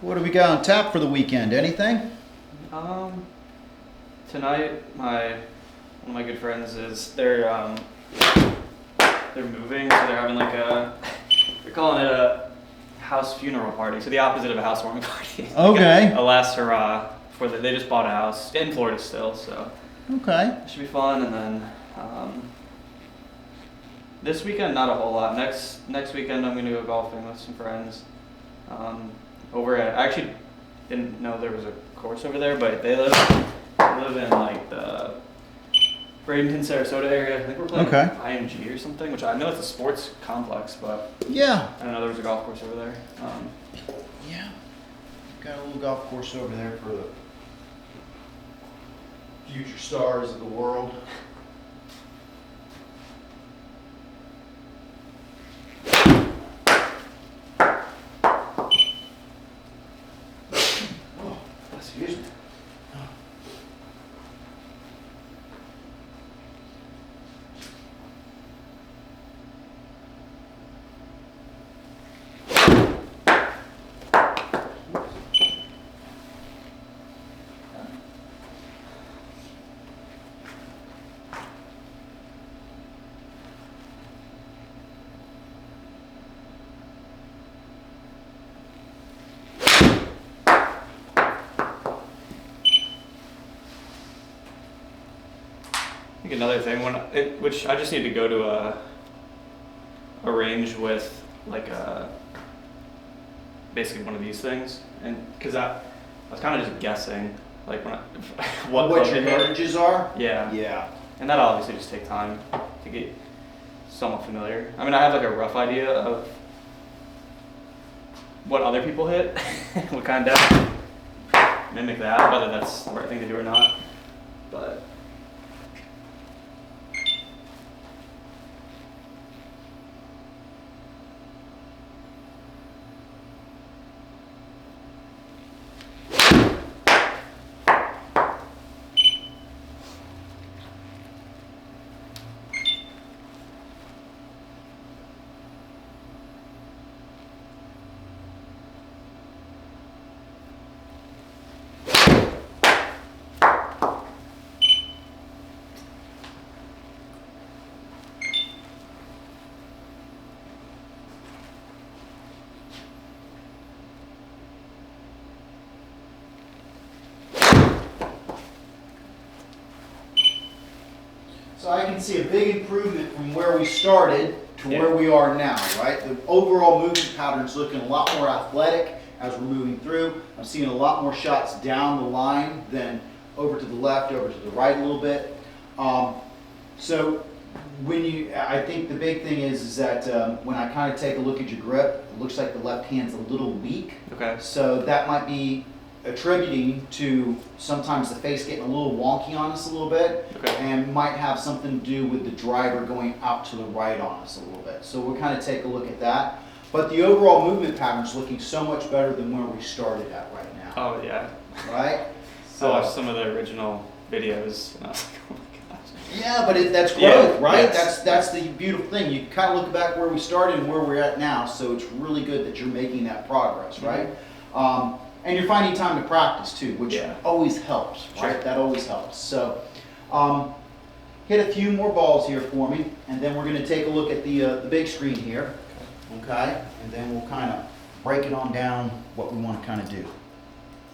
What do we got on tap for the weekend? Anything? Um, Tonight, one of my good friends is they're moving, so they're having like they're calling it a house funeral party. So the opposite of a housewarming party. Okay. A last hurrah for they just bought a house in Florida still, so Okay. it should be fun. And then this weekend, not a whole lot. Next weekend, I'm gonna go golfing with some friends. I actually didn't know there was a course over there, but they live in like the Bradenton, Sarasota area. I think we're playing IMG or something, which I know it's a sports complex, but Yeah. I didn't know there was a golf course over there. Yeah. Got a little golf course over there for the future stars of the world. Oh, excuse me. I think another thing which I just need to go to a range with like basically one of these things, and because I was kind of just guessing like What club your to hit. heritages are? Yeah. Yeah. And that'll obviously just take time to get somewhat familiar. I mean, I have like a rough idea of what other people hit, what kind of mimic that, whether that's the right thing to do or not. But So I can see a big improvement from where we started to Yeah. where we are now, right? The overall movement pattern's looking a lot more athletic as we're moving through. I'm seeing a lot more shots down the line than over to the left, over to the right a little bit. So I think the big thing is that when I kind of take a look at your grip, it looks like the left hand's a little weak. okay. So that might be attributing to sometimes the face getting a little wonky on us a little bit, Okay. and might have something to do with the driver going out to the right on us a little bit. So we'll kind of take a look at that. But the overall movement pattern is looking so much better than where we started at right now. Oh yeah. Right? I watched some of the original videos and I was like, oh my gosh. Yeah, but that's growth, Yeah, right? yes. That's the beautiful thing. You kind of look back where we started and where we're at now, so it's really good that you're making that progress, right? And you're finding time to practice too, which Yeah. always helps, right? Sure. That always helps. So, hit a few more balls here for me, and then we're going to take a look at the big screen here, okay? And then we'll kind of break it on down what we want to kind of do,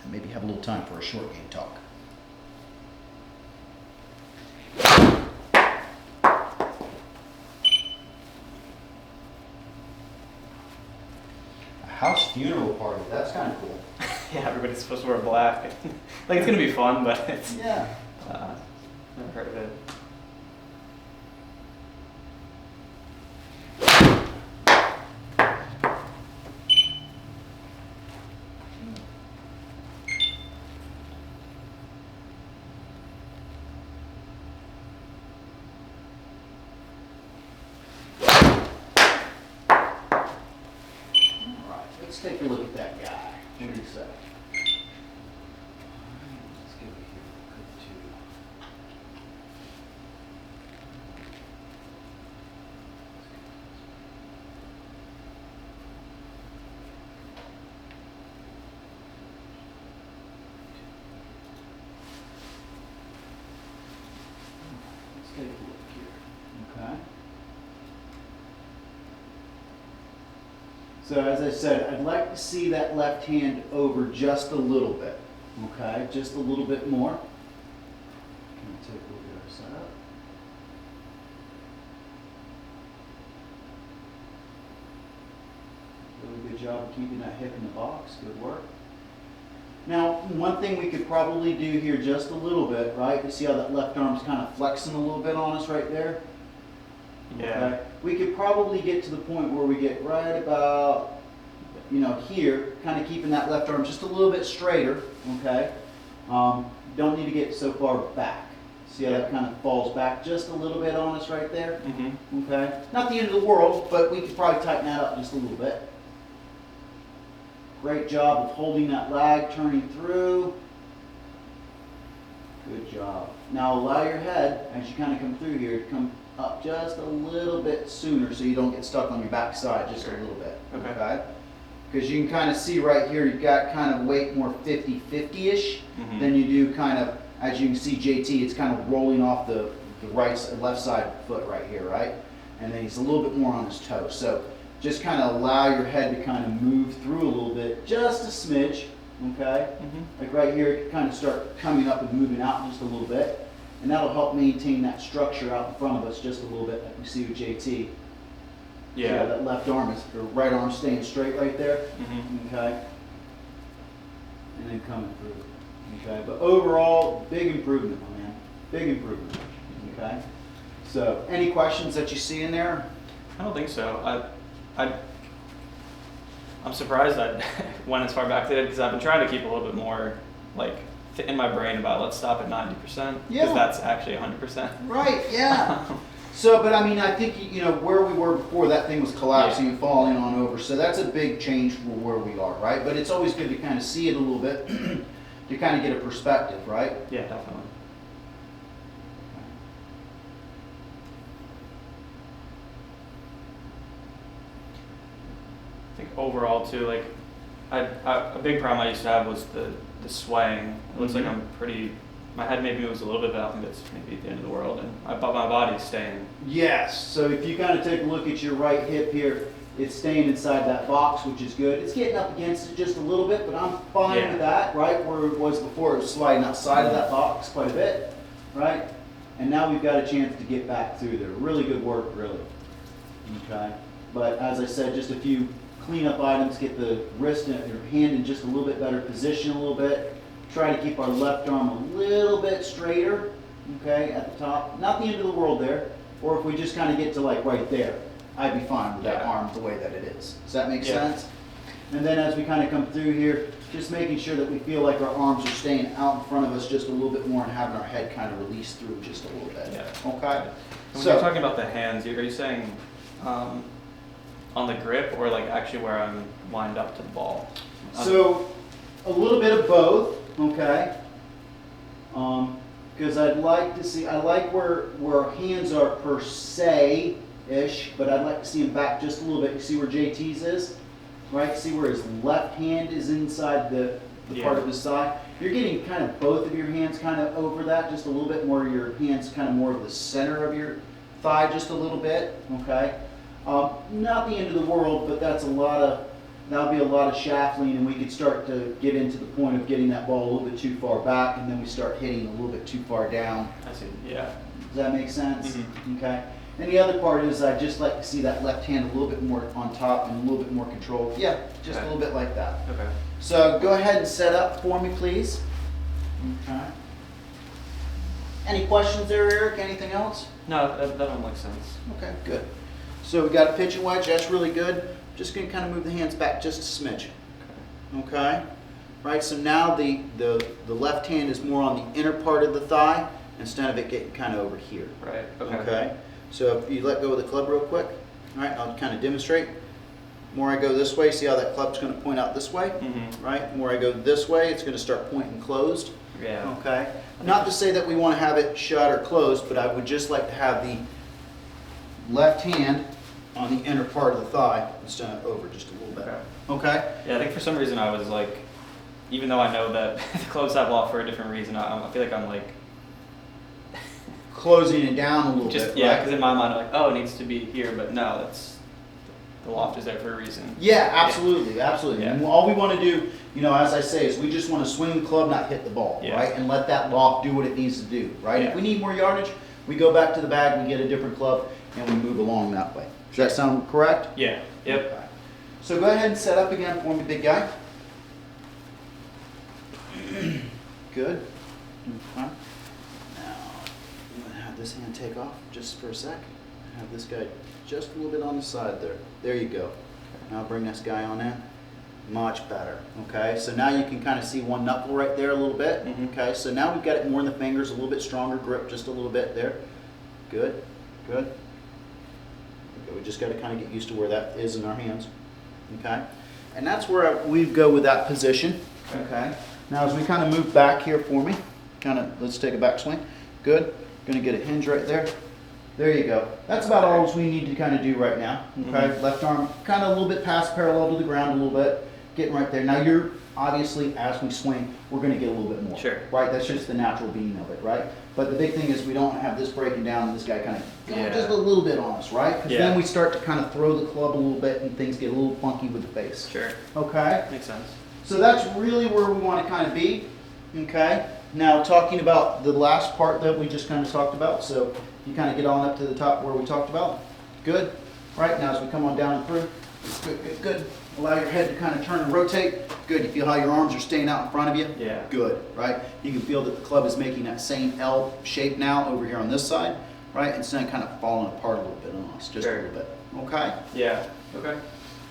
and maybe have a little time for a short game talk. A house funeral party, that's kind of cool. Yeah, everybody's supposed to wear black. Like it's gonna be fun, but it's Yeah. never heard of it. Let's take a look at that guy. What do you say? Let's give it here a good two. So as I said, I'd like to see that left hand over just a little bit. Okay, just a little bit more. Can take a look at our setup. Really good job of keeping that hip in the box. Good work. Now, one thing we could probably do here just a little bit, right? You see how that left arm's kind of flexing a little bit on us right there? Yeah. Okay. We could probably get to the point where we get right about, here, kind of keeping that left arm just a little bit straighter, okay? Don't need to get so far back. See how that kind of falls back just a little bit on us right there? Mm-hmm. Okay. Not the end of the world, but we could probably tighten that up just a little bit. Great job of holding that lag, turning through. Good job. Now allow your head, as you kind of come through here, to come up just a little bit sooner so you don't get stuck on your back side just a little bit. Okay. Because you can kind of see right here, you've got kind of weight more 50-50-ish than you do kind of, as you can see JT, it's kind of rolling off the left side foot right here, right? And then he's a little bit more on his toe. So just kind of allow your head to kind of move through a little bit, just a smidge, okay? Like right here, kind of start coming up and moving out just a little bit. And that'll help maintain that structure out in front of us just a little bit, like we see with JT. Yeah. So that left arm or right arm staying straight right there, okay? And then coming through, okay? But overall, big improvement, my man, big improvement, okay? So, any questions that you see in there? I don't think so. I'm surprised I went as far back as I did because I've been trying to keep a little bit more like in my brain about let's stop at 90% because that's actually 100%. Right. Yeah. So, but I mean, I think where we were before, that thing was collapsing and falling on over. So that's a big change from where we are, right? But it's always good to kind of see it a little bit to kind of get a perspective, right? Yeah, definitely. I think overall too, like a big problem I used to have was the swaying. It looks like I'm pretty. My head maybe moves a little bit, but I don't think that's maybe the end of the world. But my body's staying. Yes. So if you kind of take a look at your right hip here, it's staying inside that box, which is good. It's getting up against it just a little bit, but I'm fine with that, right? Where it was before, it was sliding outside of that box quite a bit, right? And now we've got a chance to get back through there. Really good work, really. Okay. But as I said, just a few cleanup items, get the wrist and your hand in just a little bit better position a little bit. Try to keep our left arm a little bit straighter, okay, at the top. Not the end of the world there. Or if we just kind of get to like right there, I'd be fine with that arm the way that it is. Does that make sense? And then as we kind of come through here, just making sure that we feel like our arms are staying out in front of us just a little bit more and having our head kind of release through just a little bit. Yeah. Okay? When you're talking about the hands, are you saying on the grip or like actually where I'm lined up to the ball? So a little bit of both, okay? Because I'd like to see, I like where our hands are per se-ish, but I'd like to see him back just a little bit. You see where JT's is? Right? See where his left hand is inside the part of his thigh? You're getting kind of both of your hands kind of over that, just a little bit more, your hands kind of more of the center of your thigh just a little bit, okay? Not the end of the world, but that'll be a lot of shaffling, and we could start to get into the point of getting that ball a little bit too far back, and then we start hitting a little bit too far down. I see, yeah. Does that make sense? Okay. And the other part is I'd just like to see that left hand a little bit more on top and a little bit more control. Yeah, just a little bit like that. Okay. So go ahead and set up for me, please. Okay. Any questions there, Eric? Anything else? No, that don't make sense. Okay, good. So we got a pitch and wedge. That's really good. Just going to kind of move the hands back just a smidge. Okay. Right. So now the left hand is more on the inner part of the thigh instead of it getting kind of over here. Right. Okay. Okay. So if you let go of the club real quick, all right, I'll kind of demonstrate. The more I go this way, see how that club's going to point out this way, right? The more I go this way, it's going to start pointing closed. Yeah. Okay. Not to say that we want to have it shut or closed, but I would just like to have the left hand on the inner part of the thigh instead of over just a little bit. Okay. Yeah, I think for some reason I was like, even though I know that the clubs have off for a different reason, I feel like I'm like closing it down a little bit. Yeah, because in my mind I'm like, oh, it needs to be here, but no, the loft is there for a reason. Yeah, absolutely, absolutely. Yeah. And all we want to do, you know, as I say, is we just want to swing the club, not hit the ball, Yeah. right? And let that loft do what it needs to do, right? Yeah. If we need more yardage, we go back to the bag, we get a different club, and we move along that way. Does that sound correct? Yeah. Yep. Okay. So go ahead and set up again for me, big guy. Good. Okay. Now, I'm going to have this hand take off just for a sec. Have this guy just a little bit on the side there. There you go. Now bring this guy on in. Much better. Okay, so now you can kind of see one knuckle right there a little bit. Mhm. Okay, so now we've got it more in the fingers, a little bit stronger grip, just a little bit there. Good, good. Okay, we just got to kind of get used to where that is in our hands. Okay, and that's where we go with that position. Okay, now as we kind of move back here for me, kind of let's take a back swing. Good. Going to get a hinge right there. There you go. That's about all we need to kind of do right now. Okay, left arm kind of a little bit past parallel to the ground a little bit, getting right there. Now you're obviously, as we swing, we're going to get a little bit more. Sure. Right, that's just the natural being of it, right? But the big thing is we don't have this breaking down and this guy kind of going just a little bit on us, right? Because then we start to kind of throw the club a little bit and things get a little funky with the face. Sure. Okay? Makes sense. So that's really where we want to kind of be. Okay? Now talking about the last part that we just kind of talked about. So you kind of get on up to the top where we talked about. Good. Right, now as we come on down and through. Good, good, good. Allow your head to kind of turn and rotate. Good. You feel how your arms are staying out in front of you? Yeah. Good, right? You can feel that the club is making that same L shape now over here on this side, right? Instead of kind of falling apart a little bit on us, just a little bit. Okay? Yeah. Okay.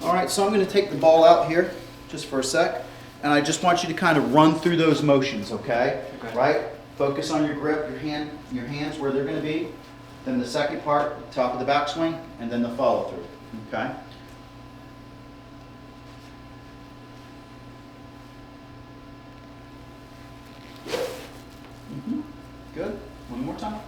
All right, so I'm going to take the ball out here just for a sec, and I just want you to kind of run through those motions, okay? Okay. Right? Focus on your grip, your hands where they're going to be. Then the second part, top of the backswing, and then the follow through, okay? Good. One more time.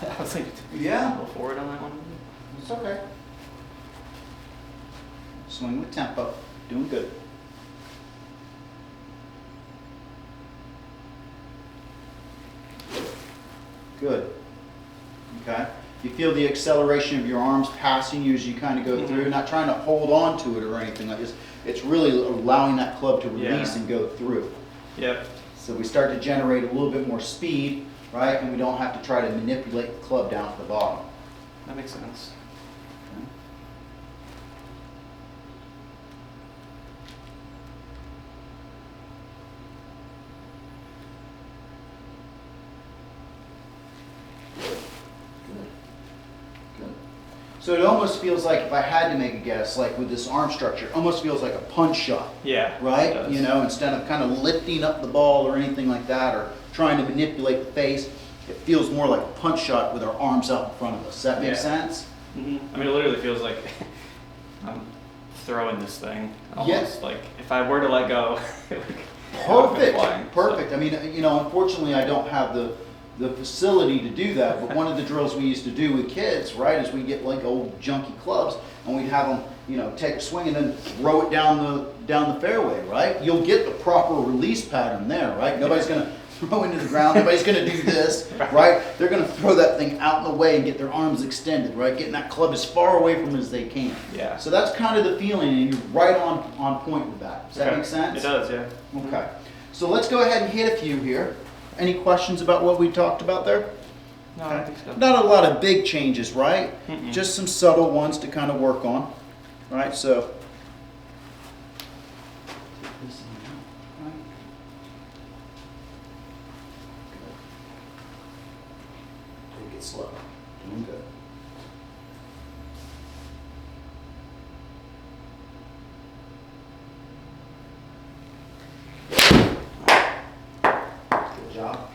I was like, Yeah. go forward on that one. It's okay. Swing with tempo. Doing good. Good. Okay. You feel the acceleration of your arms passing you as you kind of go through, not trying to hold on to it or anything like this. It's really allowing that club to release and go through. Yep. So we start to generate a little bit more speed, right? And we don't have to try to manipulate the club down to the bottom. That makes sense. So it almost feels like, if I had to make a guess, like with this arm structure, it almost feels like a punch shot, Yeah. it right? does. You know, instead of kind of lifting up the ball or anything like that, or trying to manipulate the face, it feels more like a punch shot with our arms out in front of us. Does that make sense? I mean, it literally feels like I'm throwing this thing. Almost like if I were to let go, it would go up and flying, Perfect. I mean, you know, unfortunately, I don't have the facility to do that, but one of the drills we used to do with kids, right, is we get like old junky clubs and we'd have them, you know, take a swing and then throw it down the fairway, right? You'll get the proper release pattern there, right? Nobody's going to throw into the ground. Nobody's going to do this, right? They're going to throw that thing out in the way and get their arms extended, right? Getting that club as far away from as they can. Yeah. So that's kind of the feeling, and you're right on point with that. Does that make sense? It does, yeah. Okay. So let's go ahead and hit a few here. Any questions about what we talked about there? No, I don't think so. Not a lot of big changes, right? Mm-mm. Just some subtle ones to kind of work on, right? So, take this one out, right? Good. Take it slow. Doing good. Good job.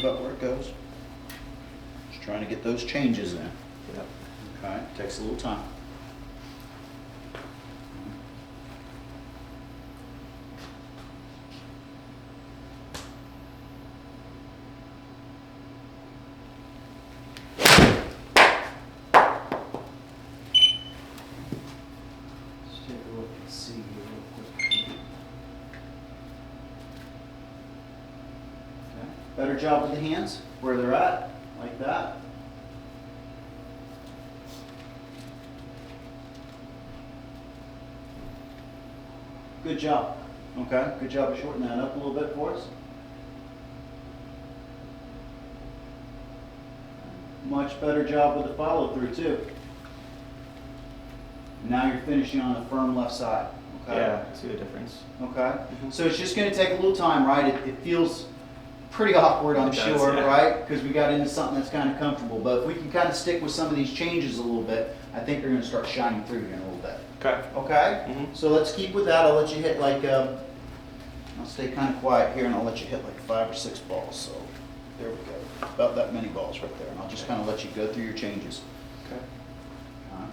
about where it goes. Just trying to get those changes in. Yep. Okay, takes a little time. Let's take a look and see here real quick. Okay. Better job with the hands, where they're at, like that. Good job. Okay, good job of shortening that up a little bit for us. Much better job with the follow through too. Now you're finishing on the firm left side. Okay. Yeah, I see the difference. Okay. So it's just going to take a little time, right? It feels pretty awkward, I'm It does, sure, yeah. right? Because we got into something that's kind of comfortable. But if we can kind of stick with some of these changes a little bit, I think they're going to start shining through here in a little bit. Okay. Okay? Mhm. So let's keep with that. I'll let you hit like, I'll stay kind of quiet here and I'll let you hit like 5 or 6 balls. So there we go. About that many balls right there. And I'll just kind of let you go through your changes. Okay. All right.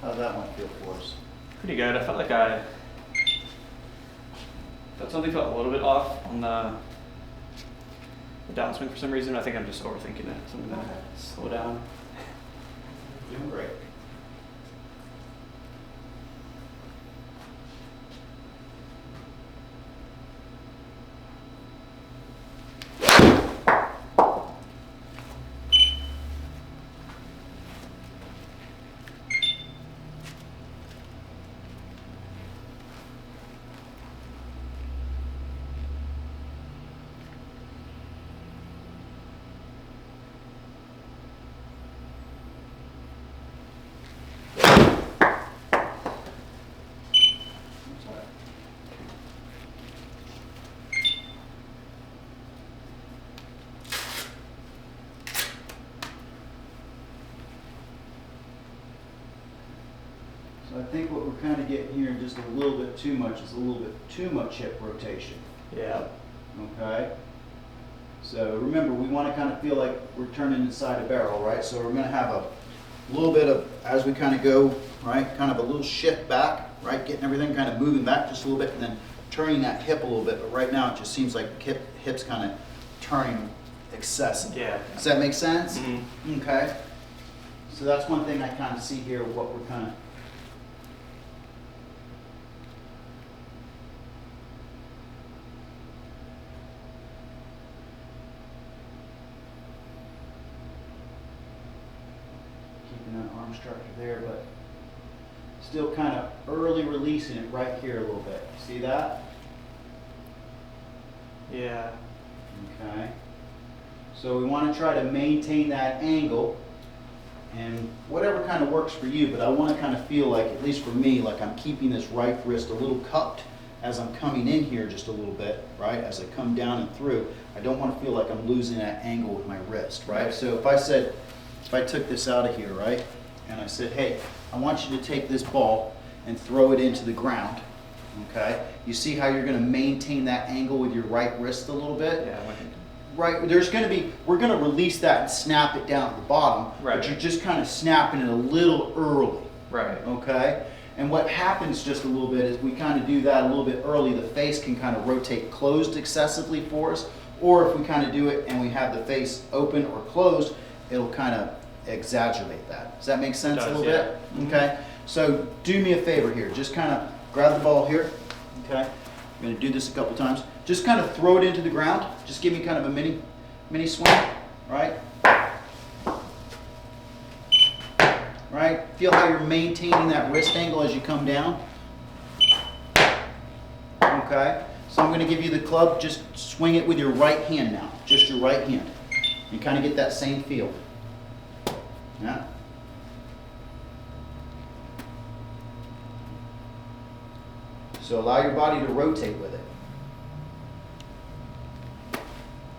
How's that one feel for us? Pretty good. I felt like that something felt a little bit off on the downswing for some reason. I think I'm just overthinking it. So I'm gonna slow down. Doing great. So I think what we're kind of getting here just a little bit too much is a little bit too much hip rotation. Yeah. Okay? So remember, we want to kind of feel like we're turning inside a barrel, right? So we're going to have a little bit of, as we kind of go, right, kind of a little shift back, right? Getting everything kind of moving back just a little bit and then turning that hip a little bit. But right now it just seems like hip's kind of turning excessive. Yeah. Does that make sense? Mhm. Okay. So that's one thing I kind of see here, what we're kind of keeping that arm structure there, but still kind of early releasing it right here a little bit. See that? Yeah. Okay. So we want to try to maintain that angle and whatever kind of works for you, but I want to kind of feel like, at least for me, like I'm keeping this right wrist a little cupped as I'm coming in here just a little bit, right? As I come down and through, I don't want to feel like I'm losing that angle with my wrist, right? So if I took this out of here, right? And I said, hey, I want you to take this ball and throw it into the ground, okay? You see how you're going to maintain that angle with your right wrist a little bit? Yeah. Right, there's gonna be, we're gonna release that and snap it down at the bottom. Right. But you're just kind of snapping it a little early. Right. Okay? And what happens just a little bit is we kind of do that a little bit early, the face can kind of rotate closed excessively for us. Or if we kind of do it and we have the face open or closed, it'll kind of exaggerate that. Does that make sense a little bit? Okay? So do me a favor here, just kind of grab the ball here. Okay? I'm going to do this a couple times. Just kind of throw it into the ground. Just give me kind of a mini swing, right? Right? Feel how you're maintaining that wrist angle as you come down. Okay? So I'm going to give you the club. Just swing it with your right hand now. Just your right hand. You kind of get that same feel. Yeah? So allow your body to rotate with it.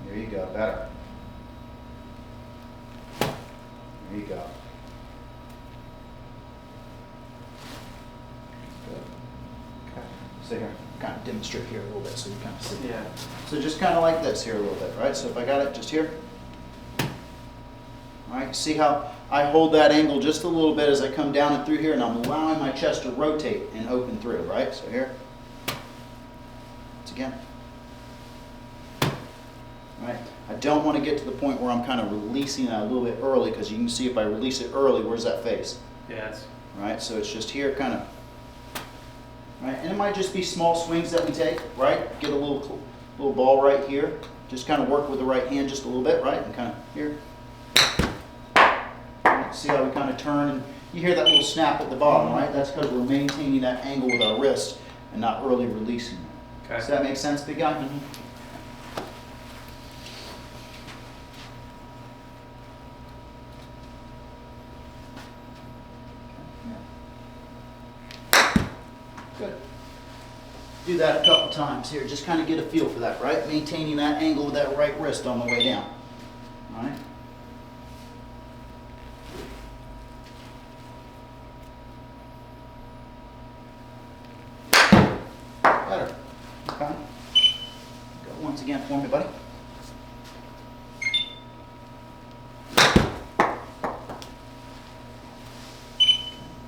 There you go, better. There you go. Good. Okay. So here, kind of demonstrate here a little bit so you kind of see. Yeah. So just kind of like this here a little bit, right? So if I got it just here. All right, see how I hold that angle just a little bit as I come down and through here, and I'm allowing my chest to rotate and open through, right? So here. Once again. Right? I don't want to get to the point where I'm kind of releasing that a little bit early, because you can see if I release it early, where's that face? Yeah. It's Right? So it's just here kind of, right? And it might just be small swings that we take, right? Get a little ball right here. Just kind of work with the right hand just a little bit, right? And kind of here. Right? See how we kind of turn, and you hear that little snap at the bottom, right? That's because we're maintaining that angle with our wrist and not early releasing it. okay. Does that make sense, big guy? Good. Do that a couple times here. Just kind of get a feel for that, right? Maintaining that angle with that right wrist on the way down. All right? Better. Okay. Go once again for me, buddy.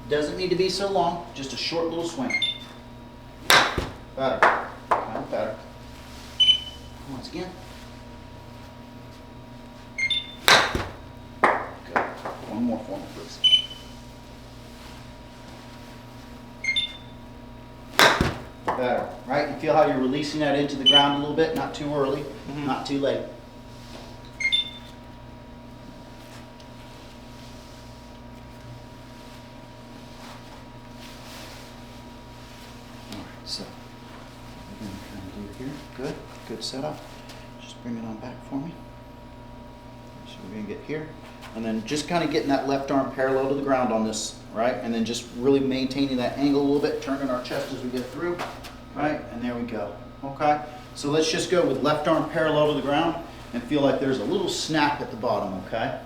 Doesn't need to be so long, just a short little swing. Better. Okay, better. Once again. Good. One more for me, please. Better. Right? You feel how you're releasing that into the ground a little bit? Not too early, not too late. So, we're going to kind of do here. Good, good setup. Just bring it on back for me. So we're going to get here. And then just kind of getting that left arm parallel to the ground on this, right? And then just really maintaining that angle a little bit, turning our chest as we get through, right? And there we go. Okay? So let's just go with left arm parallel to the ground and feel like there's a little snap at the bottom, okay?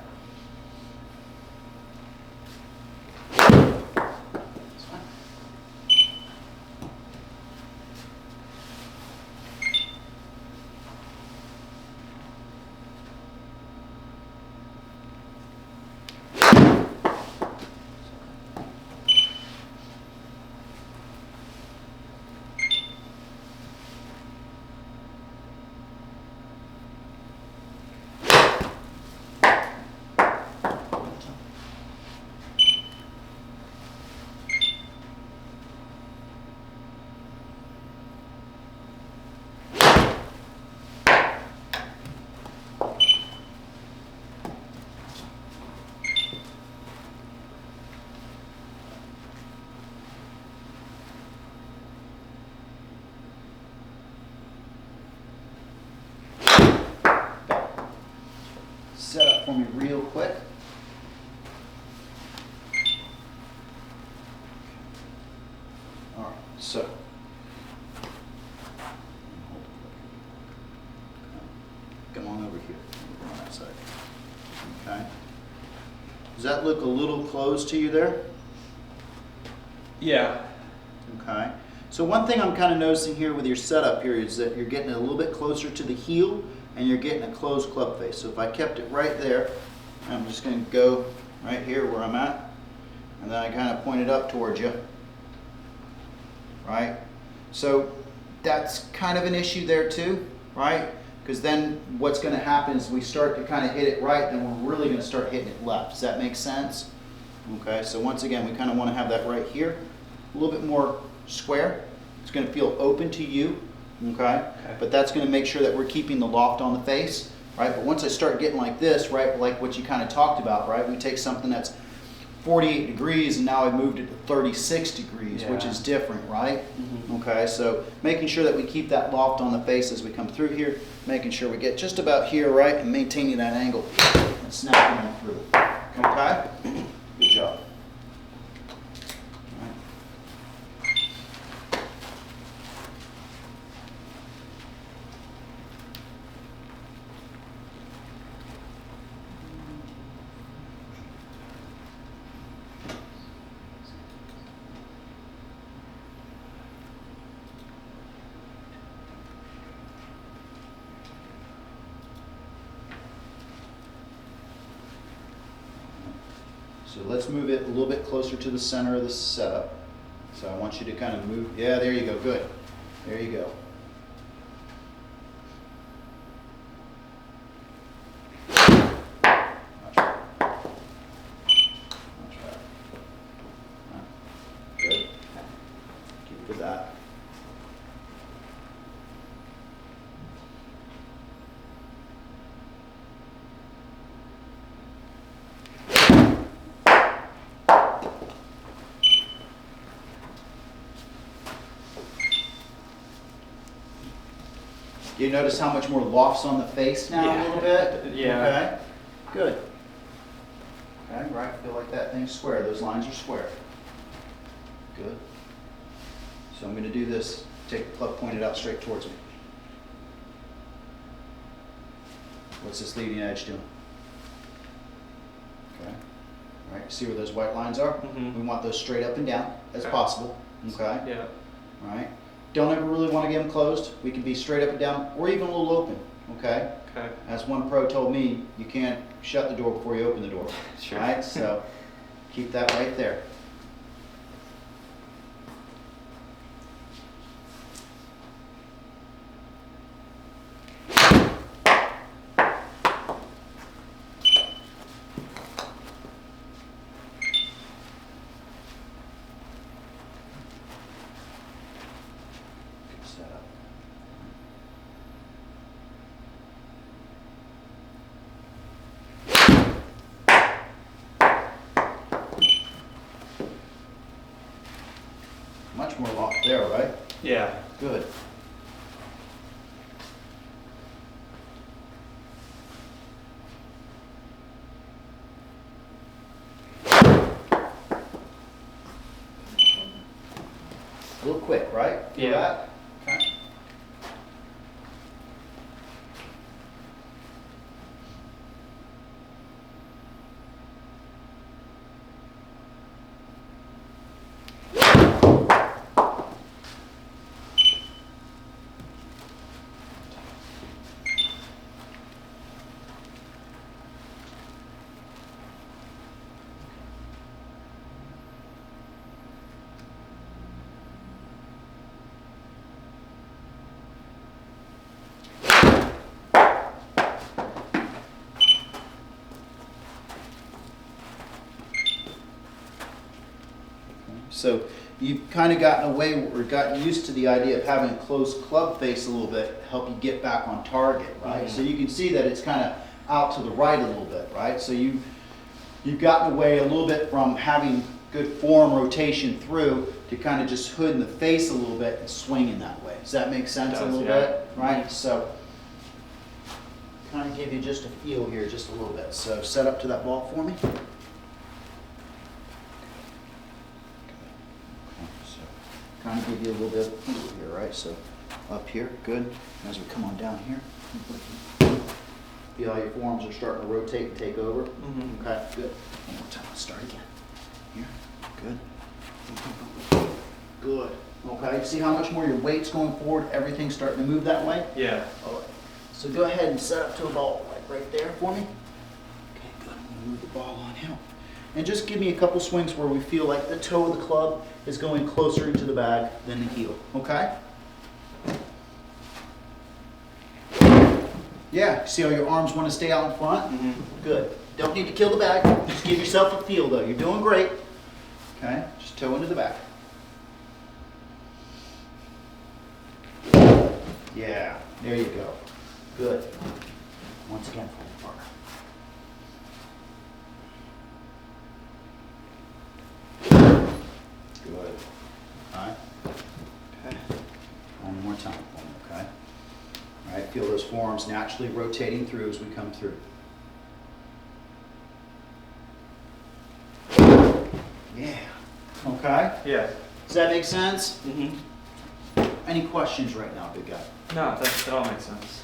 Set up for me real quick. All right, so. Come on over here, on that side. Okay. Does that look a little close to you there? Yeah. Okay. So one thing I'm kind of noticing here with your setup here is that you're getting a little bit closer to the heel and you're getting a closed club face. So if I kept it right there, I'm just going to go right here where I'm at, and then I kind of point it up towards you, right? So that's kind of an issue there too, right? Because then what's going to happen is we start to kind of hit it right, then we're really going to start hitting it left. Does that make sense? Okay, so once again, we kind of want to have that right here, a little bit more square. It's going to feel open to you, okay? But that's going to make sure that we're keeping the loft on the face, right? But once I start getting like this, right, like what you kind of talked about, right? We take something that's 48 degrees and now I moved it to 36 degrees, which is different, right? Okay, so making sure that we keep that loft on the face as we come through here, making sure we get just about here, right, and maintaining that angle and snapping on through. Okay? Good job. All right. So let's move it a little bit closer to the center of the setup. So I want you to kind of move, yeah, there you go, good. There you go. Much better. Much better. Good. Keep with that. You notice how much more loft's on the face now a little bit? Yeah. Okay, good. Okay, right, feel like that thing's square. Those lines are square. Good. So I'm going to do this. Take the club pointed out straight towards me. What's this leading edge doing? Okay. All right, see where those white lines are? We want those straight up and down as possible. Okay. Yeah. All right. Don't ever really want to get them closed. We can be straight up and down or even a little open, okay? Okay. As one pro told me, you can't shut the door before you open the door. Sure. All right, so keep that right there. Good setup. Much more loft there, right? Yeah. Good. A little quick, right? Yeah. That? Okay. So you've kind of gotten away or gotten used to the idea of having a closed club face a little bit to help you get back on target, right? So you can see that it's kind of out to the right a little bit, right? So you've gotten away a little bit from having good form rotation through to kind of just hooding the face a little bit and swinging that way. Does that make sense a little bit? Right? So kind of give you just a feel here just a little bit. So set up to that ball for me. Kind of give you a little bit of feel here, right? So up here, good. As we come on down here, feel how your forearms are starting to rotate and take over. Okay, good. One more time. Let's start again. Here, good. Good. Okay. See how much more your weight's going forward? Everything's starting to move that way. Yeah. All right. So go ahead and set up to a ball, like right there for me. Okay, good. I'm gonna move the ball on him. And just give me a couple swings where we feel like the toe of the club is going closer into the bag than the heel, okay? Yeah, see how your arms want to stay out in front? Good. Don't need to kill the bag. Just give yourself a feel though. You're doing great. Okay, just toe into the back. Yeah, there you go. Good. Once again, partner. Good. All right. Okay. One more time for me, okay? All right, feel those forearms naturally rotating through as we come through. Yeah. Okay. Yeah. Does that make sense? Mm-hmm. Any questions right now, big guy? No, that all makes sense.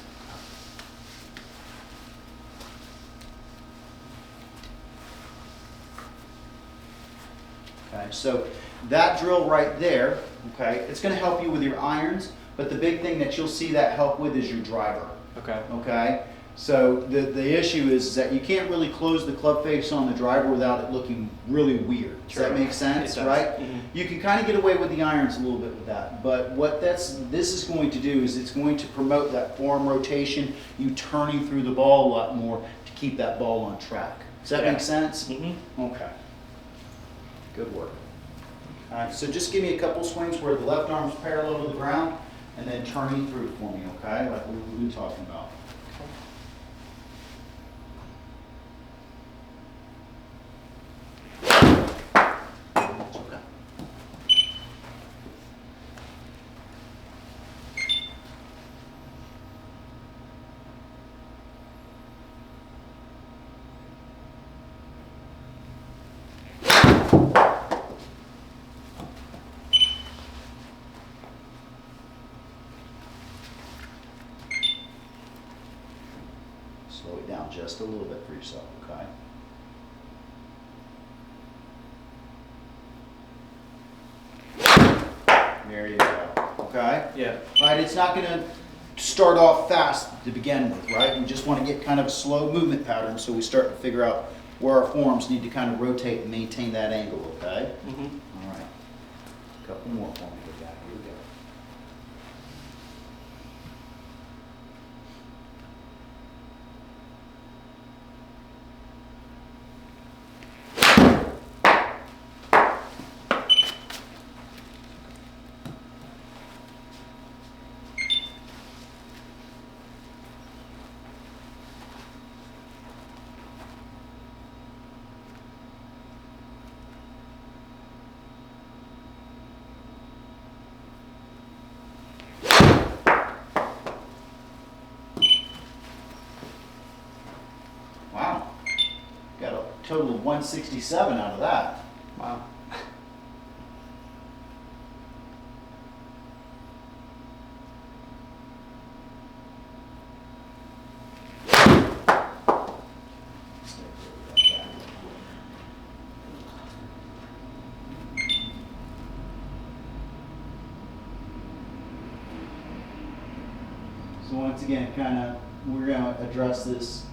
Okay, so that drill right there, okay, it's going to help you with your irons, but the big thing that you'll see that help with is your driver. Okay. Okay, so the issue is that you can't really close the club face on the driver without it looking really weird. Does that make sense? It does. Right? Mhm. You can kind of get away with the irons a little bit with that, but what this is going to do is it's going to promote that forearm rotation, you turning through the ball a lot more to keep that ball on track. Does that make sense? Mm-hmm. Okay. Good work. All right, so just give me a couple swings where the left arm's parallel to the ground and then turning through for me, okay? Like we've been talking about. It's okay. Slow it down just a little bit for yourself, okay? There you go, okay? Yeah. Right, it's not gonna start off fast to begin with, right? We just wanna get kind of a slow movement pattern so we start to figure out where our forearms need to kind of rotate and maintain that angle, okay? Mm-hmm. All right, a couple more for me, good guy, here we go. Wow, got a total of 167 out of that. Wow. So once again, kind of, we're going to address this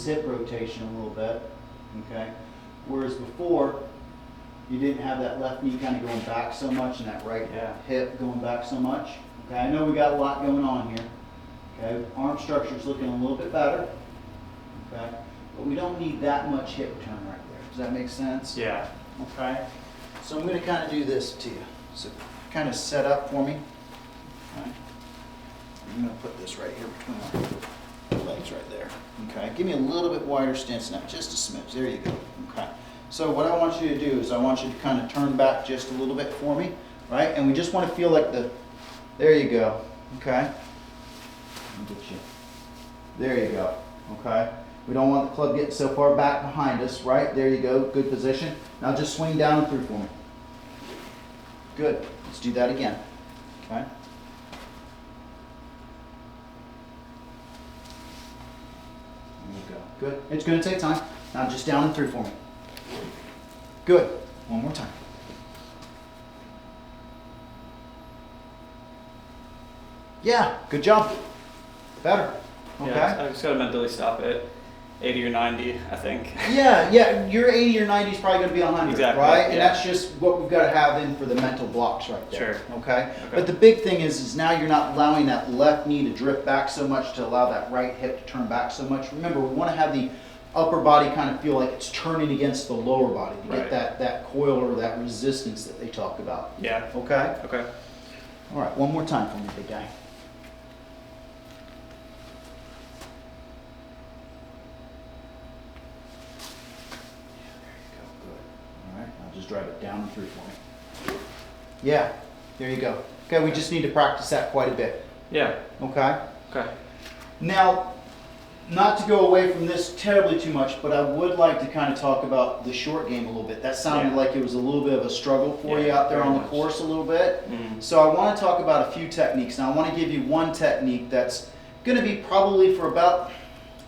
hip rotation a little bit, okay? Whereas before, you didn't have that left knee kind of going back so much and that right hip going back so much. Okay, I know we got a lot going on here. Okay, arm structure's looking a little bit better. Okay, but we don't need that much hip turn right there. Does that make sense? Yeah. Okay, so I'm going to kind of do this to you. So kind of set up for me. Okay. I'm going to put this right here between my legs right there. Okay, give me a little bit wider stance now, just a smidge. There you go. Okay. So what I want you to do is I want you to kind of turn back just a little bit for me, right? And we just want to feel like there you go. Okay. Let me get you. There you go. Okay. We don't want the club getting so far back behind us, right? There you go. Good position. Now just swing down and through for me. Good. Let's do that again. Okay. There you go. Good. It's going to take time. Now just down and through for me. Good. One more time. Yeah. Good job. Better. Okay. Yeah, I just gotta mentally stop at 80 or 90, I think. Yeah, your 80 or 90 is probably going to be 100, Exactly, right? And yeah. that's just what we've got to have in for the mental blocks right there. Sure. Okay? But the big thing is now you're not allowing that left knee to drift back so much to allow that right hip to turn back so much. Remember, we want to have the upper body kind of feel like it's turning against the lower body to get that coil or that resistance that they talk about. Yeah. Okay? Okay. All right, one more time for me, big guy. I'll just drive it down and through for me. Yeah, there you go. Okay, we just need to practice that quite a bit. Yeah. Okay? Okay. Now, not to go away from this terribly too much, but I would like to kind of talk about the short game a little bit. That sounded like it was a little bit of a struggle for you out there on the course a little bit. So I want to talk about a few techniques. Now, I want to give you one technique that's going to be probably for about,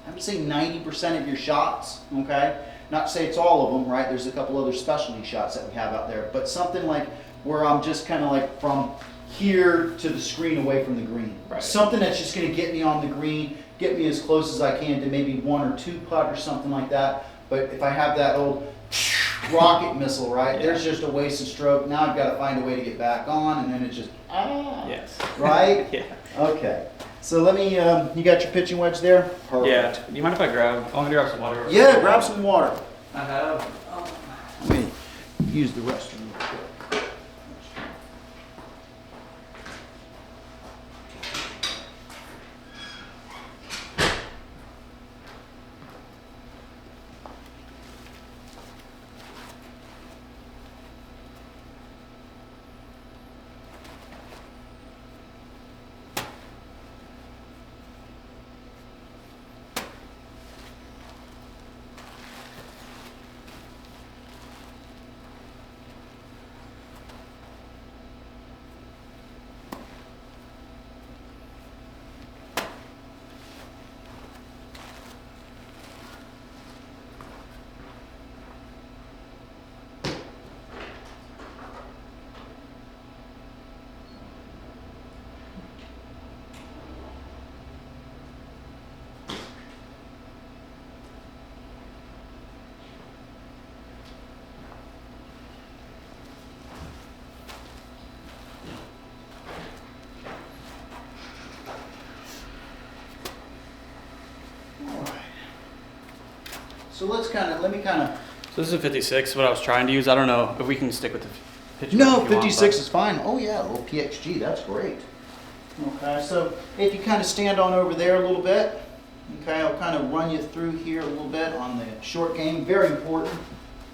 I would say 90% of your shots, okay? Not to say it's all of them, right? There's a couple other specialty shots that we have out there, but something like where I'm just kind of like from here to the screen away from the green. Right. Something that's just going to get me on the green, get me as close as I can to maybe 1 or 2 putt or something like that. But if I have that old rocket missile, right? There's just a wasted stroke. Now I've got to find a way to get back on, and then it's just, Yes. right? Yeah. Okay. So let me, you got your pitching wedge there? Perfect. Yeah. Do you mind if I grab? I'm gonna grab some water. Yeah, grab some water. I have. Let me use the restroom real quick. So let me kind of. So this is a 56. What I was trying to use. I don't know if we can stick with the pitch. No, 56 is fine. Oh yeah, a little PXG, that's great. Okay, so if you kind of stand on over there a little bit, okay, I'll kind of run you through here a little bit on the short game. Very important.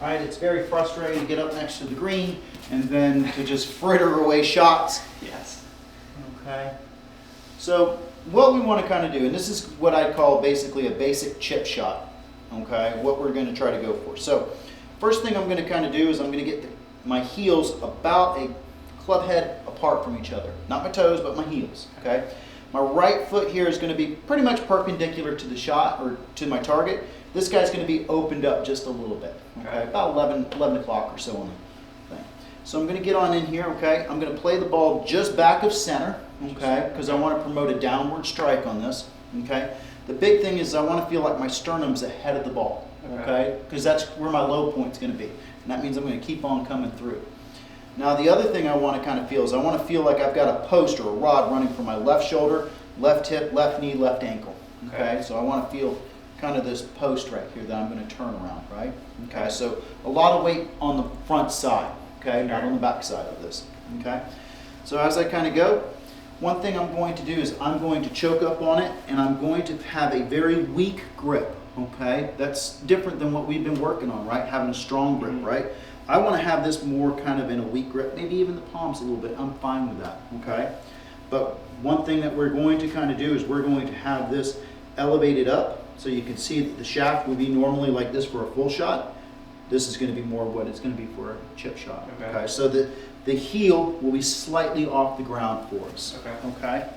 All right, it's very frustrating to get up next to the green and then to just fritter away shots. Yes. Okay. So what we want to kind of do, and this is what I call basically a basic chip shot. Okay, what we're going to try to go for. So first thing I'm going to kind of do is I'm going to get my heels about a club head apart from each other. Not my toes, but my heels. Okay. My right foot here is going to be pretty much perpendicular to the shot or to my target. This guy's going to be opened up just a little bit. Okay, about 11 o'clock or so on the thing. So I'm going to get on in here. Okay, I'm going to play the ball just back of center. Okay, because I want to promote a downward strike on this. Okay. The big thing is I want to feel like my sternum's ahead of the ball, okay? Because that's where my low point's going to be. And that means I'm going to keep on coming through. Now the other thing I want to kind of feel is I want to feel like I've got a post or a rod running from my left shoulder, left hip, left knee, left ankle, okay? So I want to feel kind of this post right here that I'm going to turn around, right? Okay, so a lot of weight on the front side, okay? Not on the back side of this, okay? So as I kind of go, one thing I'm going to do is I'm going to choke up on it and I'm going to have a very weak grip, okay? That's different than what we've been working on, right? Having a strong grip, right? I want to have this more kind of in a weak grip, maybe even the palms a little bit. I'm fine with that, okay? But one thing that we're going to kind of do is we're going to have this elevated up so you can see that the shaft would be normally like this for a full shot. This is going to be more what it's going to be for a chip shot, okay? So the heel will be slightly off the ground for us. Okay.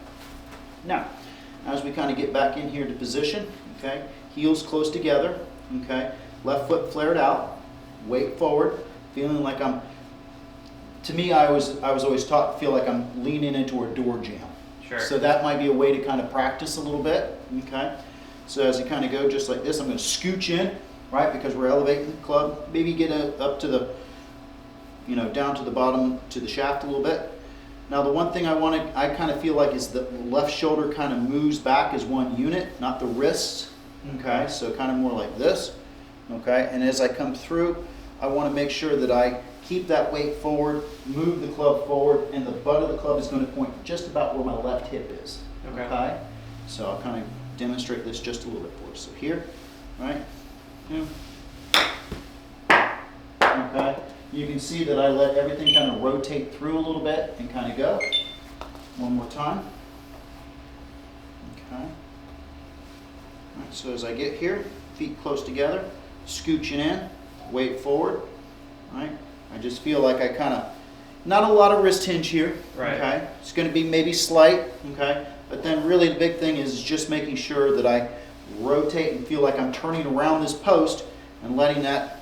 Now, as we kind of get back in here to position, okay, heels close together, okay, left foot flared out, weight forward, feeling like I'm. To me, I was always taught to feel like I'm leaning into a door jamb. Sure. So that might be a way to kind of practice a little bit, okay? So as you kind of go just like this, I'm going to scooch in, right? Because we're elevating the club. Maybe get up to the, down to the bottom, to the shaft a little bit. Now the one thing I kind of feel like is the left shoulder kind of moves back as one unit, not the wrists, okay? So kind of more like this, okay? And as I come through, I want to make sure that I keep that weight forward, move the club forward, and the butt of the club is going to point just about where my left hip is. Okay? So I'll kind of demonstrate this just a little bit for us. So here, right? Okay? You can see that I let everything kind of rotate through a little bit and kind of go. One more time. Okay? All right, so as I get here, feet close together, scooching in, weight forward, right? I just feel like I kind of, not a lot of wrist hinge here, okay? It's going to be maybe slight, okay? But then really the big thing is just making sure that I rotate and feel like I'm turning around this post and letting that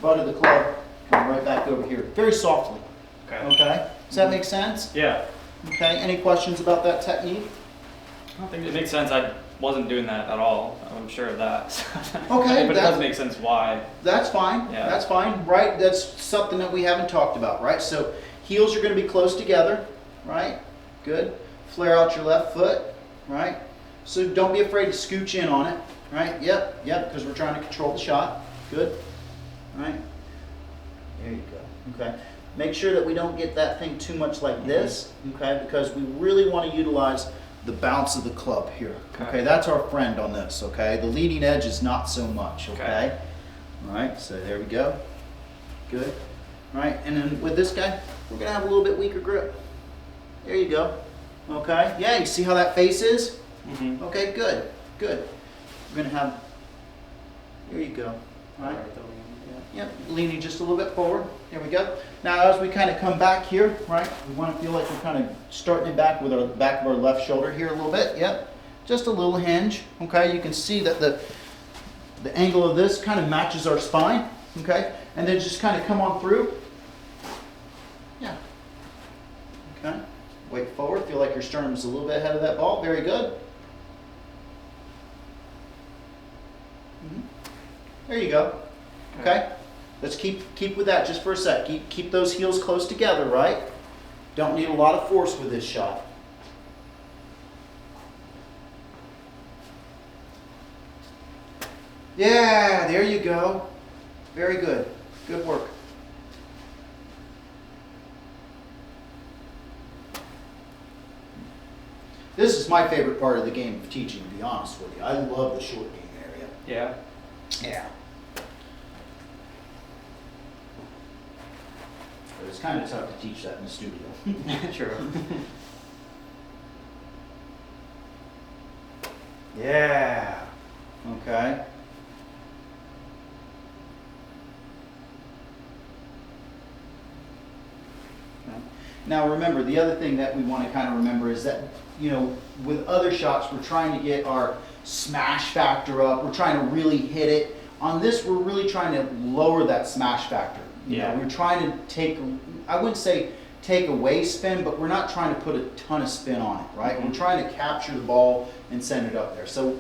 butt of the club come right back over here, very softly, okay? Does that make sense? Yeah. Okay, any questions about that technique? I don't think it makes sense. I wasn't doing that at all. I'm sure of that. Okay, but it does make sense why. That's fine. Yeah. That's fine, right? That's something that we haven't talked about, right? So heels are going to be close together, right? Good. Flare out your left foot, right? So don't be afraid to scooch in on it, right? Yep, because we're trying to control the shot. Good. Right? There you go. Okay. Make sure that we don't get that thing too much like this, okay? Because we really want to utilize the bounce of the club here. Okay, that's our friend on this, okay? The leading edge is not so much, okay? All right, so there we go. Good. All right, and then with this guy, we're gonna have a little bit weaker grip. There you go. Okay, yeah, you see how that face is? Okay, good, good. We're gonna have, there you go. All right. Yep, leaning just a little bit forward. There we go. Now as we kind of come back here, right, we want to feel like we're kind of starting it back with our back of our left shoulder here a little bit. Yep, just a little hinge. Okay, you can see that the angle of this kind of matches our spine. Okay, and then just kind of come on through. Yeah. Okay, weight forward. Feel like your sternum is a little bit ahead of that ball. Very good. There you go. Okay. Let's keep with that just for a sec. Keep those heels close together, right? Don't need a lot of force with this shot. Yeah, there you go. Very good. Good work. This is my favorite part of the game of teaching, to be honest with you. I love the short game area. Yeah. Yeah. But it's kind of tough to teach that in the studio. True. Yeah. Okay. Now remember, the other thing that we want to kind of remember is that, with other shots, we're trying to get our smash factor up. We're trying to really hit it. On this, we're really trying to lower that smash factor. We're trying to take, I wouldn't say take away spin, but we're not trying to put a ton of spin on it, right? We're trying to capture the ball and send it up there. So,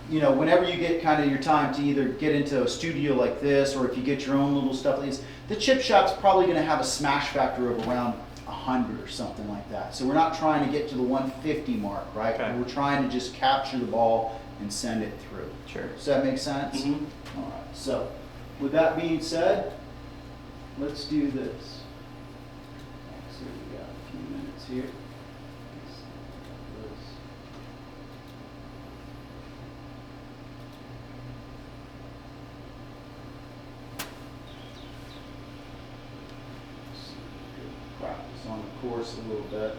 whenever you get kind of your time to either get into a studio like this, or if you get your own little stuff like this, the chip shot's probably going to have a smash factor of around 100 or something like that. So we're not trying to get to the 150 mark, right? Okay. We're trying to just capture the ball and send it through. Sure. Does that make sense? All right. So, with that being said, let's do this. So we got a few minutes here. Practice on the course a little bit.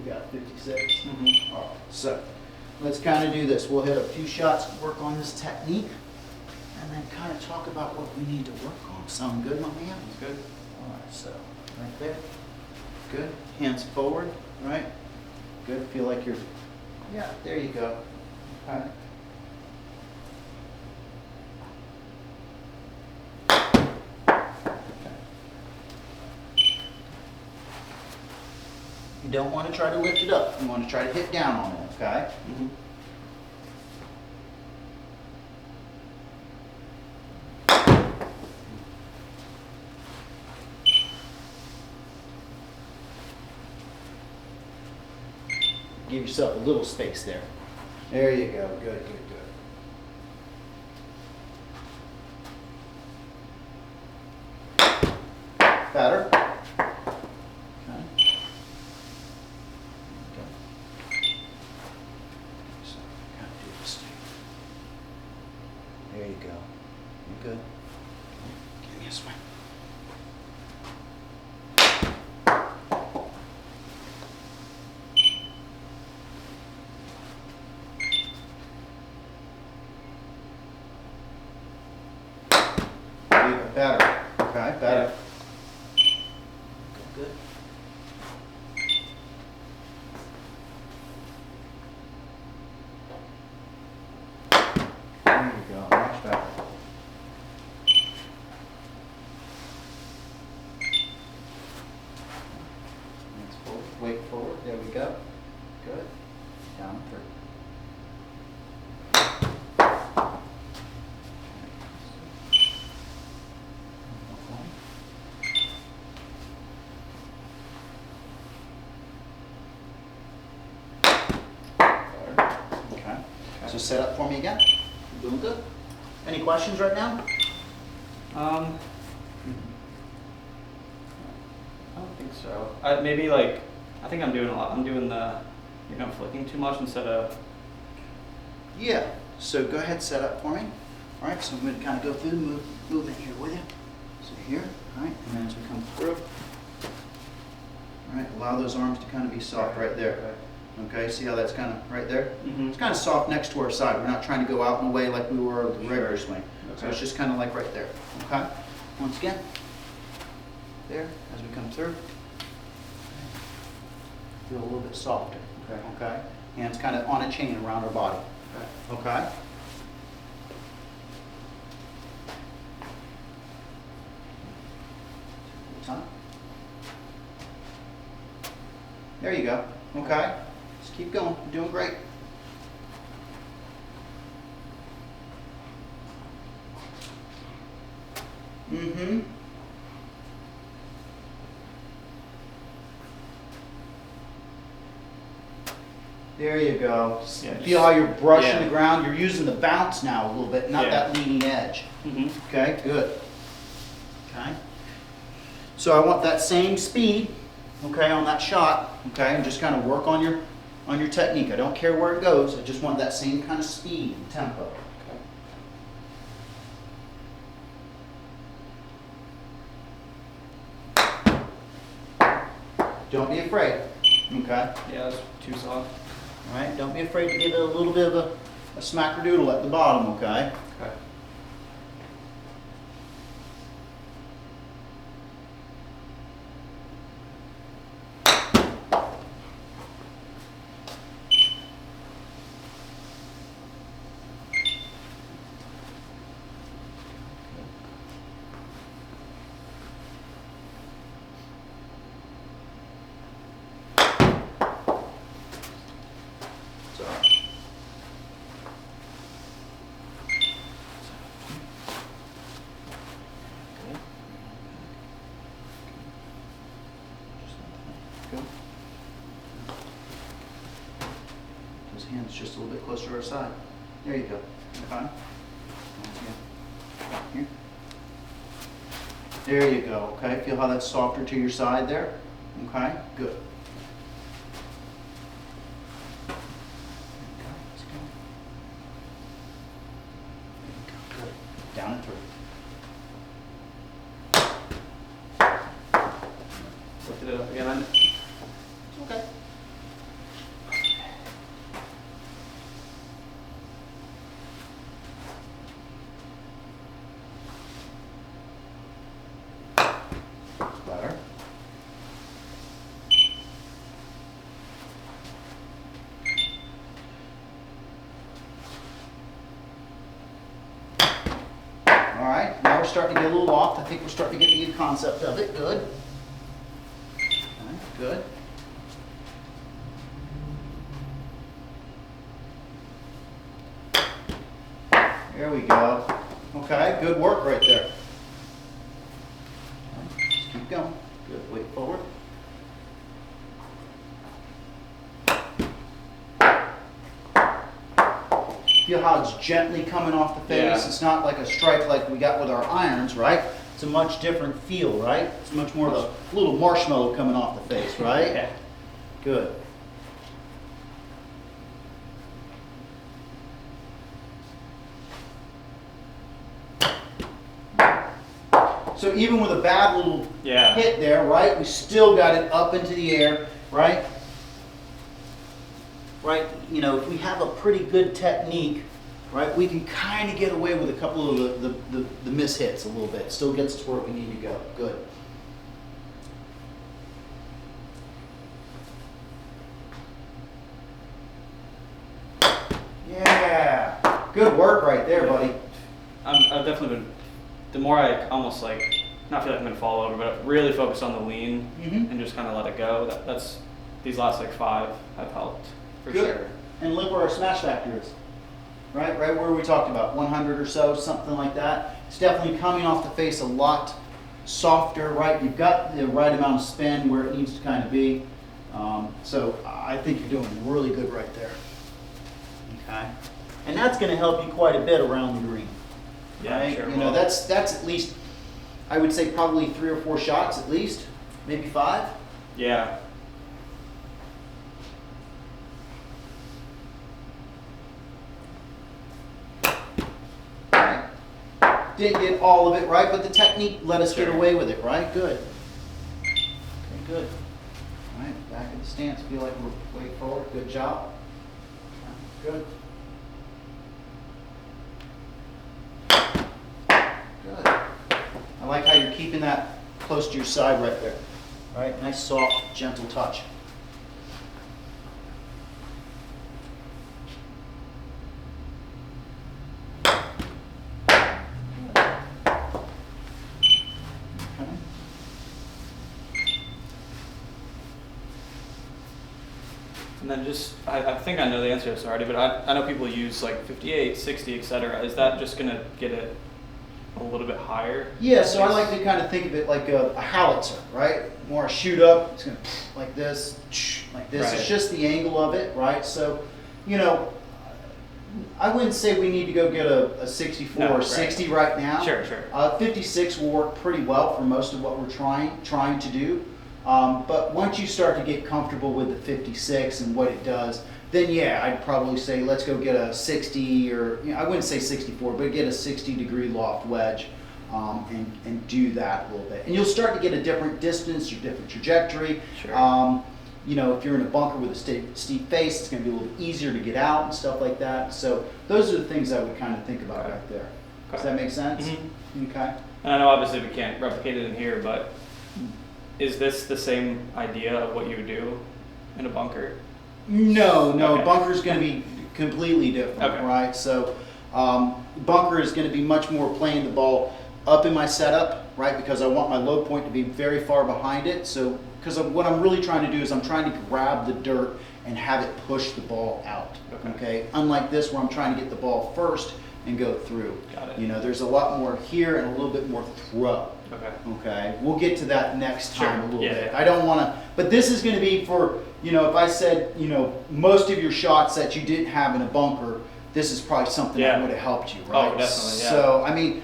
We got 56. All right, so let's kind of do this. We'll hit a few shots, work on this technique, and then kind of talk about what we need to work on. Sound good, my man? That's good. All right, so right there. Good. Hands forward, right? Good. Feel like you're, yeah, there you go. Okay. You don't want to try to lift it up. You want to try to hit down on it, okay? Mm-hmm. Give yourself a little space there. There you go. Good, good, good. Better. Okay. So, kind of do this thing. There you go. You're good. Give me a swing. Better. Okay, better. Good, good. There you go, much better. Hands forward, weight forward, there we go. Good. Down through. So set up for me again. Doing good. Any questions right now? I don't think so. Maybe like, I think I'm doing a lot. I'm doing the, flicking too much instead of. Yeah. So go ahead, set up for me. All right. So I'm going to kind of go through the movement here with you. So here, all right, and then as we come through. All right. Allow those arms to kind of be soft right there. Okay, see how that's kind of right there? Mm-hmm. It's kind of soft next to our side. We're not trying to go out and away like we were with the regular swing. Okay. So it's just kind of like right there. Okay? Once again, there, as we come through. Feel a little bit softer. Okay. Okay? Hands kind of on a chain around our body. Okay. Okay? Time. There you go. Okay? Just keep going. You're doing great. Mm-hmm. There you go. Yeah, feel how you're brushing yeah. the ground. You're using the bounce now a little bit, not Yeah. that leading edge. Mm-hmm. Okay, good. Okay. So I want that same speed, okay, on that shot, okay, and just kind of work on your technique. I don't care where it goes. I just want that same kind of speed and tempo. Don't be afraid. Okay. Yeah, that's too soft. All right. Don't be afraid to give it a little bit of a smackerdoodle at the bottom. Okay. Okay. So. Good. Those hands just a little bit closer to our side. There you go. Okay. Here. There you go. Okay. Feel how that's softer to your side there? Okay. Good. Down and through. Lifted it up again. Okay. starting to get a little loft. I think we're starting to get the concept of it. Good. Okay, good. There we go. Okay, good work right there. Just keep going. Good, weight forward. Feel how it's gently coming off the face. Yeah. It's not like a strike like we got with our irons, right? It's a much different feel, right? It's much more of a little marshmallow coming off the face, right? Yeah. Good. So even with a bad little Yeah. hit there, right, we still got it up into the air, right? Right, you know, if we have a pretty good technique, right, we can kind of get away with a couple of the mishits a little bit. Still gets us where we need to go. Good. Yeah. Good work right there, buddy. I've definitely been, the more I almost like, not feel like I'm gonna fall over, but really focus on the lean Mhm. and just kind of let it go. That's these last like 5 have helped for Good. sure. And look where our smash factor is. Right where we talked about, 100 or so, something like that. It's definitely coming off the face a lot softer, right? You've got the right amount of spin where it needs to kind of be. So I think you're doing really good right there. Okay. And that's going to help you quite a bit around the green. Yeah, right? sure. You know, that's at least, I would say probably 3 or 4 shots at least, maybe 5. Yeah. Right. Didn't get all of it right, but the technique let us get Sure. away with it, right? Good. Okay, good. All right, back in the stance. Feel like we're way forward. Good job. Good. Good. I like how you're keeping that close to your side right there. All right, nice, soft, gentle touch. Okay. And then just, I think I know the answer to this already, but I know people use like 58, 60, etc. Is that just gonna get it a little bit higher? Yeah, so I like to kind of think of it like a howitzer, right? More a shoot up, it's gonna like this, like this. Right. It's just the angle of it, right? So, you know, I wouldn't say we need to go get a 64 No, or right. 60 right now. Sure, sure. 56 will work pretty well for most of what we're trying to do. But once you start to get comfortable with the 56 and what it does, then yeah, I'd probably say let's go get a 60 or, you know, I wouldn't say 64, but get a 60-degree loft wedge and do that a little bit. And you'll start to get a different distance or different trajectory. Sure. You know, if you're in a bunker with a steep face, it's going to be a little easier to get out and stuff like that. So those are the things I would kind of think about Okay. right there. Does Okay. that make sense? Mhm. Okay. And I know obviously we can't replicate it in here, but is this the same idea of what you would do in a bunker? No, Okay. bunker's going to be completely different, Okay. right? So bunker is going to be much more playing the ball up in my setup, right? Because I want my low point to be very far behind it. So, because what I'm really trying to do is I'm trying to grab the dirt and have it push the ball out, okay? Unlike this where I'm trying to get the ball first and go through. Got it. You know, there's a lot more here and a little bit more throw. Okay. Okay, we'll get to that next time Sure. a little Yeah, bit. yeah. I don't want to, but this is going to be for, you know, if I said, you know, most of your shots that you didn't have in a bunker, this is probably something that Yeah. would have helped you, Oh, right? definitely, yeah. So, I mean,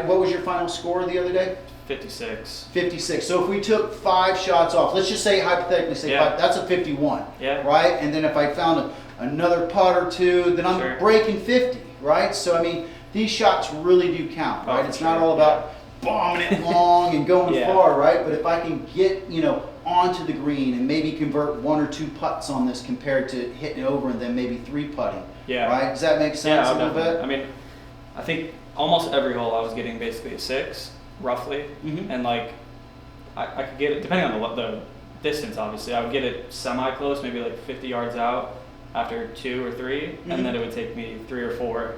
what was your final score the other day? 56. 56. So if we took 5 shots off, let's just say hypothetically say Yeah. 5, that's a 51, Yeah. right? And then if I found another putt or two, then I'm Sure. breaking 50, right? So I mean, these shots really do count, Oh, right? for It's not sure, all about bombing it long and going Yeah. far, right? But if I can get, you know, onto the green and maybe convert 1 or 2 putts on this compared to hitting it over and then maybe 3 putting, Yeah. right? Does that make sense Yeah, a little definitely. bit? I mean, I think almost every hole I was getting basically a 6, roughly. Mhm. And like, I could get it, depending on the distance, obviously, I would get it semi-close, maybe like 50 yards out after 2 or 3, Mhm. and then it would take me 3 or 4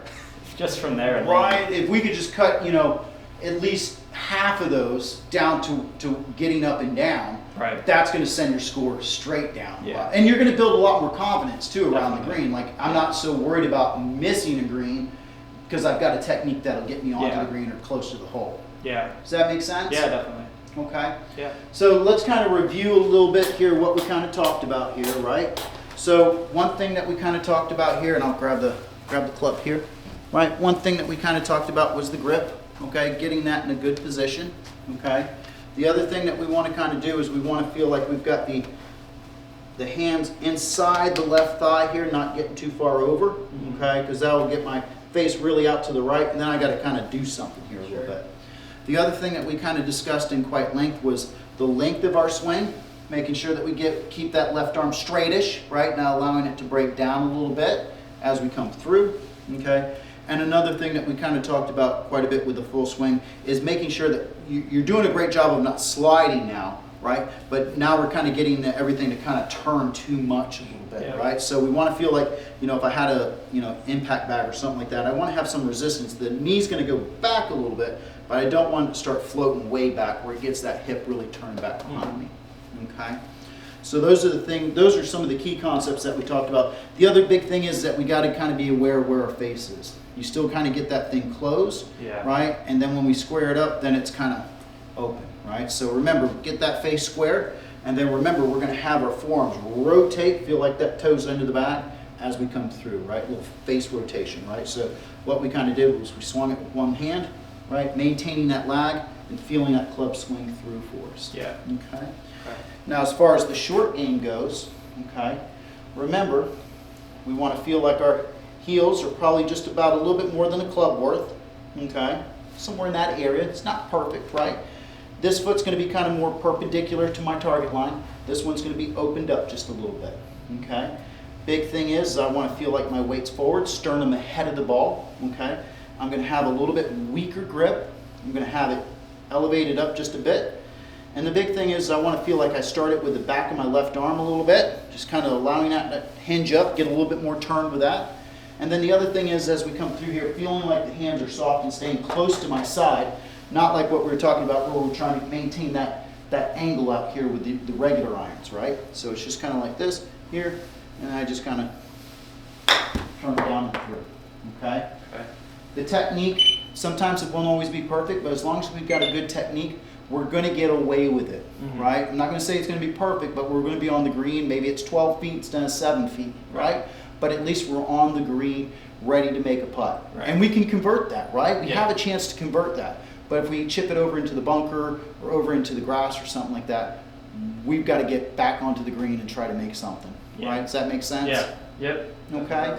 just from there. Right, if we could just cut, you know, at least half of those down to getting up and down, Right. that's going to send your score straight down. Yeah. And you're going to build a lot more confidence too around Definitely. the green. Like I'm not so worried about missing a green because I've got a technique that'll get me onto Yeah. the green or close to the hole. Yeah. Does that make sense? Yeah, definitely. Okay. Yeah. So let's kind of review a little bit here what we kind of talked about here, right? So one thing that we kind of talked about here, and I'll grab the club here, right? One thing that we kind of talked about was the grip, okay? Getting that in a good position, okay? The other thing that we want to kind of do is we want to feel like we've got the hands inside the left thigh here, not getting too far over, okay? Because that will get my face really out to the right, and then I got to kind of do something here a little bit. The other thing that we kind of discussed in quite length was the length of our swing, making sure that we keep that left arm straightish, right? Now allowing it to break down a little bit as we come through, okay? And another thing that we kind of talked about quite a bit with the full swing is making sure that you're doing a great job of not sliding now, right? But now we're kind of getting everything to kind of turn too much a little bit, Yeah. right? So we want to feel like, if I had a, impact bag or something like that, I want to have some resistance. The knee's going to go back a little bit, but I don't want it to start floating way back where it gets that hip really turned back behind me, okay? So those are some of the key concepts that we talked about. The other big thing is that we got to kind of be aware of where our face is. You still kind of get that thing closed, Yeah. right? And then when we square it up, then it's kind of open, right? So remember, get that face square, and then remember, we're going to have our forearms rotate, feel like that toes into the back as we come through, right? Little face rotation, right? So what we kind of did was we swung it with one hand, right? Maintaining that lag and feeling that club swing through for us. Yeah. Okay. Now, as far as the short game goes, okay, remember, we want to feel like our heels are probably just about a little bit more than a club worth, okay, somewhere in that area. It's not perfect, right? This foot's going to be kind of more perpendicular to my target line. This one's going to be opened up just a little bit, okay? Big thing is I want to feel like my weight's forward, sternum ahead of the ball, okay? I'm going to have a little bit weaker grip. I'm going to have it elevated up just a bit. And the big thing is I want to feel like I start it with the back of my left arm a little bit, just kind of allowing that to hinge up, get a little bit more turned with that. And then the other thing is as we come through here, feeling like the hands are soft and staying close to my side, not like what we were talking about where we're trying to maintain that angle out here with the regular irons, right? So it's just kind of like this here, and I just kind of turn it down and through, okay? Okay. The technique, sometimes it won't always be perfect, but as long as we've got a good technique, we're going to get away with it, right? I'm not going to say it's going to be perfect, but we're going to be on the green. Maybe it's 12 feet instead of 7 feet, right? But at least we're on the green, ready to make a putt. Right. And we can convert that, right? We Yeah. have a chance to convert that. But if we chip it over into the bunker or over into the grass or something like that, we've got to get back onto the green and try to make something, Yeah. right? Does that make sense? Yeah. Yep. Okay.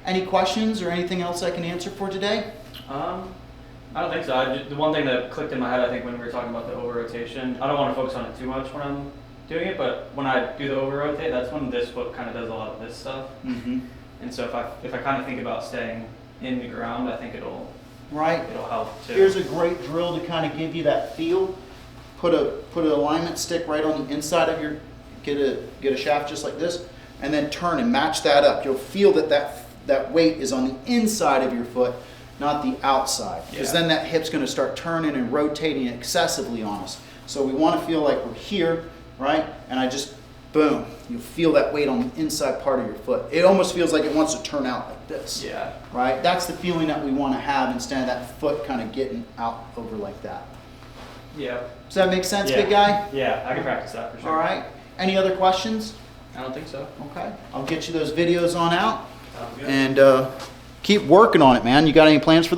Any questions or anything else I can answer for today? I don't think so. The one thing that clicked in my head, I think, when we were talking about the over rotation, I don't want to focus on it too much when I'm doing it, but when I do the over rotate, that's when this foot kind of does a lot of this stuff. Mm-hmm. And so if I kind of think about staying in the ground, I think it'll Right. help too. Here's a great drill to kind of give you that feel. Put an alignment stick right on the inside of your, get a shaft just like this, and then turn and match that up. You'll feel that weight is on the inside of your foot, not the outside. Because Yeah. then that hip's going to start turning and rotating excessively on us. So we want to feel like we're here, right? And I just, boom, you feel that weight on the inside part of your foot. It almost feels like it wants to turn out like this. Yeah. Right? That's the feeling that we want to have instead of that foot kind of getting out over like that. Yeah. Does that make sense, Yeah. big guy? Yeah, I can practice that for sure. All right. Any other questions? I don't think so. Okay. I'll get you those videos on out Sounds good. and keep working on it, man. You got any plans for